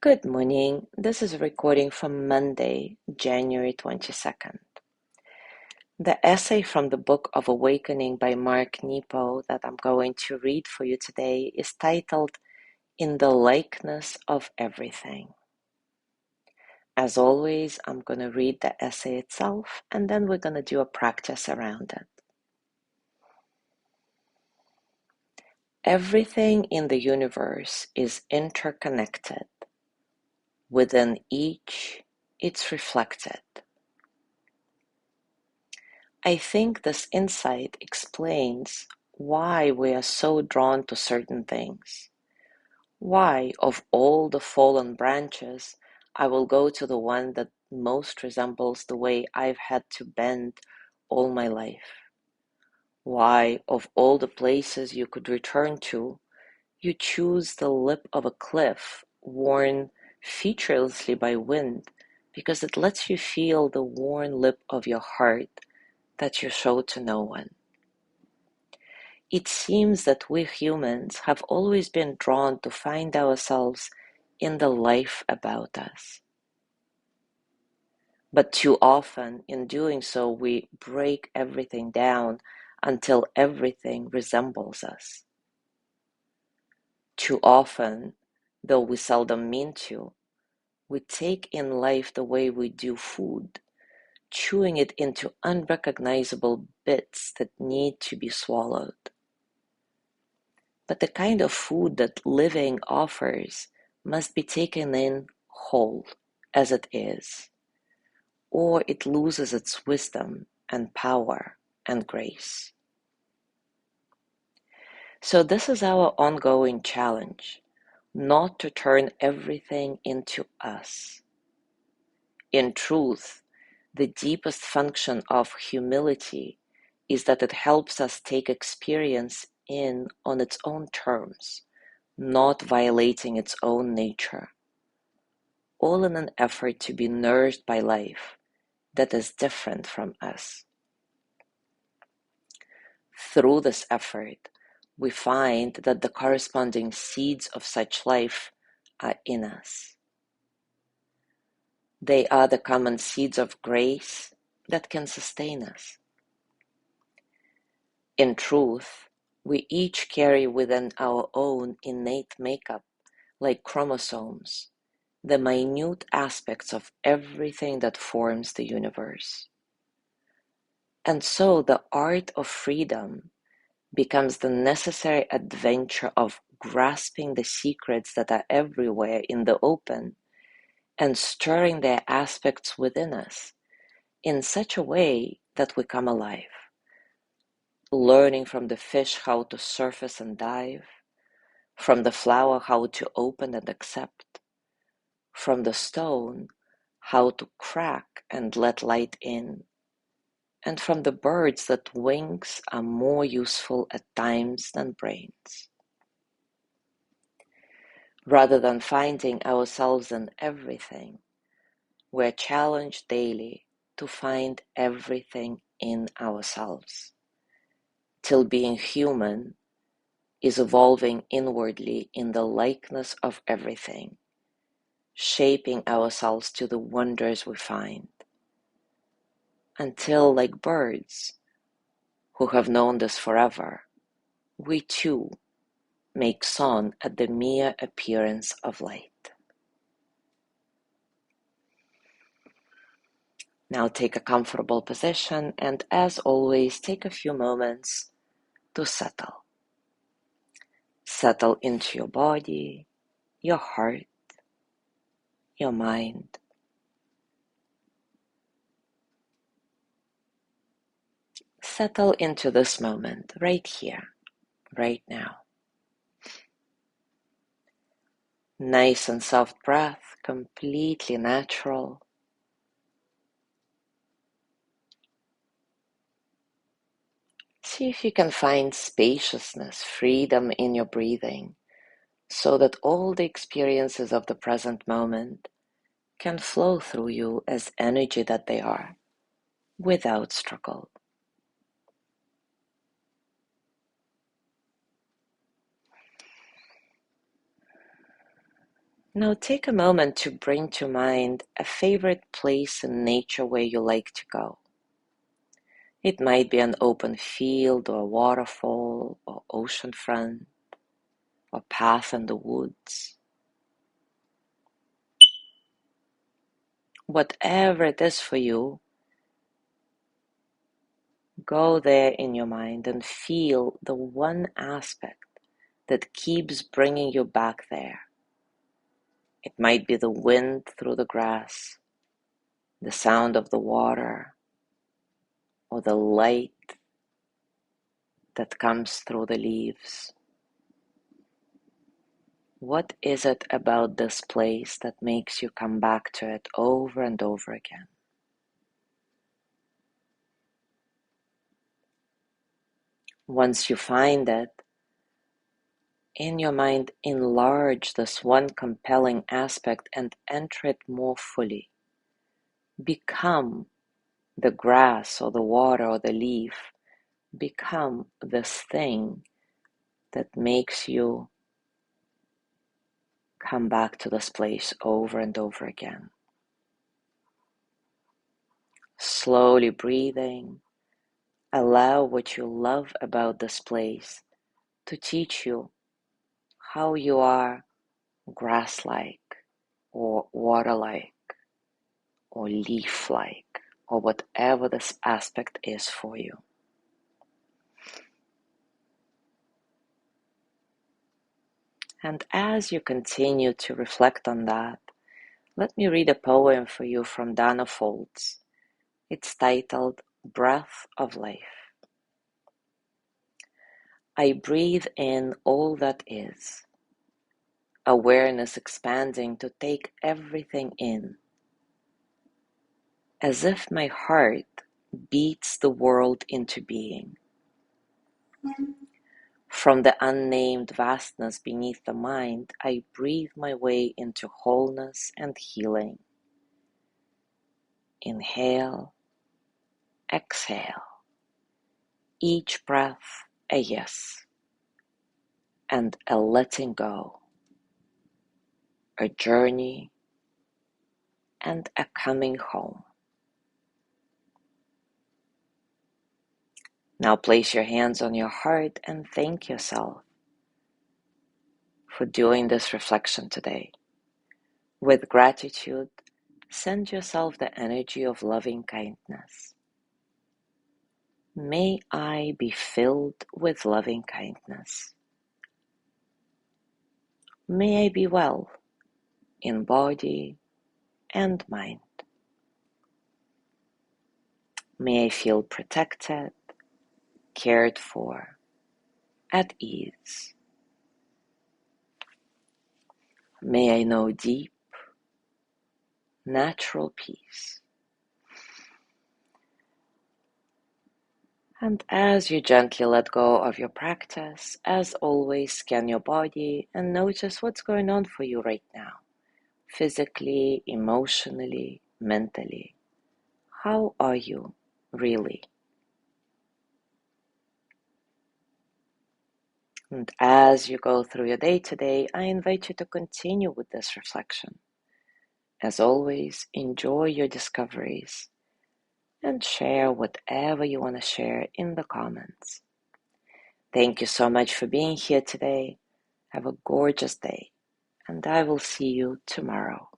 Good morning. This is a recording from Monday, January 22nd. The essay from the Book of Awakening by Mark Nepo that I'm going to read for you today is titled In the Likeness of Everything. As always, I'm going to read the essay itself and then we're going to do a practice around it. Everything in the universe is interconnected. Within each, it's reflected. I think this insight explains why we are so drawn to certain things. Why, of all the fallen branches, I will go to the one that most resembles the way I've had to bend all my life. Why, of all the places you could return to, you choose the lip of a cliff worn featurelessly by wind because it lets you feel the worn lip of your heart that you show to no one. It seems that we humans have always been drawn to find ourselves in the life about us. But too often, in doing so, we break everything down until everything resembles us. Too often, though we seldom mean to, we take in life the way we do food, chewing it into unrecognizable bits that need to be swallowed. But the kind of food that living offers must be taken in whole as it is, or it loses its wisdom and power and grace. So this is our ongoing challenge, not to turn everything into us. In truth, the deepest function of humility is that it helps us take experience in on its own terms, not violating its own nature, all in an effort to be nourished by life that is different from us. Through this effort, we find that the corresponding seeds of such life are in us. They are the common seeds of grace that can sustain us. In truth, we each carry within our own innate makeup, like chromosomes, the minute aspects of everything that forms the universe. And so the art of freedom becomes the necessary adventure of grasping the secrets that are everywhere in the open and stirring their aspects within us in such a way that we come alive, learning from the fish how to surface and dive, from the flower how to open and accept, from the stone how to crack and let light in, and from the birds that wings are more useful at times than brains. Rather than finding ourselves in everything, we're challenged daily to find everything in ourselves, till being human is evolving inwardly in the likeness of everything, shaping ourselves to the wonders we find, until, like birds who have known this forever, we too make song at the mere appearance of light. Now take a comfortable position and, as always, take a few moments to settle. Settle into your body, your heart, your mind. Settle into this moment, right here, right now. Nice and soft breath, completely natural. See if you can find spaciousness, freedom in your breathing, so that all the experiences of the present moment can flow through you as energy that they are, without struggle. Now take a moment to bring to mind a favorite place in nature where you like to go. It might be an open field or waterfall or oceanfront or path in the woods. Whatever it is for you, go there in your mind and feel the one aspect that keeps bringing you back there. It might be the wind through the grass, the sound of the water, or the light that comes through the leaves. What is it about this place that makes you come back to it over and over again? Once you find it, in your mind, enlarge this one compelling aspect and enter it more fully. Become the grass or the water or the leaf. Become this thing that makes you come back to this place over and over again. Slowly breathing, allow what you love about this place to teach you how you are grass-like or water-like or leaf-like or whatever this aspect is for you. And as you continue to reflect on that, let me read a poem for you from Dana Foltz. It's titled Breath of Life. I breathe in all that is, awareness expanding to take everything in, as if my heart beats the world into being. From the unnamed vastness beneath the mind, I breathe my way into wholeness and healing. Inhale, exhale, each breath a yes, and a letting go, a journey, and a coming home. Now place your hands on your heart and thank yourself for doing this reflection today. With gratitude, send yourself the energy of loving kindness. May I be filled with loving kindness. May I be well in body and mind. May I feel protected, cared for, at ease. May I know deep, natural peace. And as you gently let go of your practice, as always, scan your body and notice what's going on for you right now, physically, emotionally, mentally. How are you really? And as you go through your day today, I invite you to continue with this reflection. As always, enjoy your discoveries and share whatever you want to share in the comments. Thank you so much for being here today. Have a gorgeous day, and I will see you tomorrow.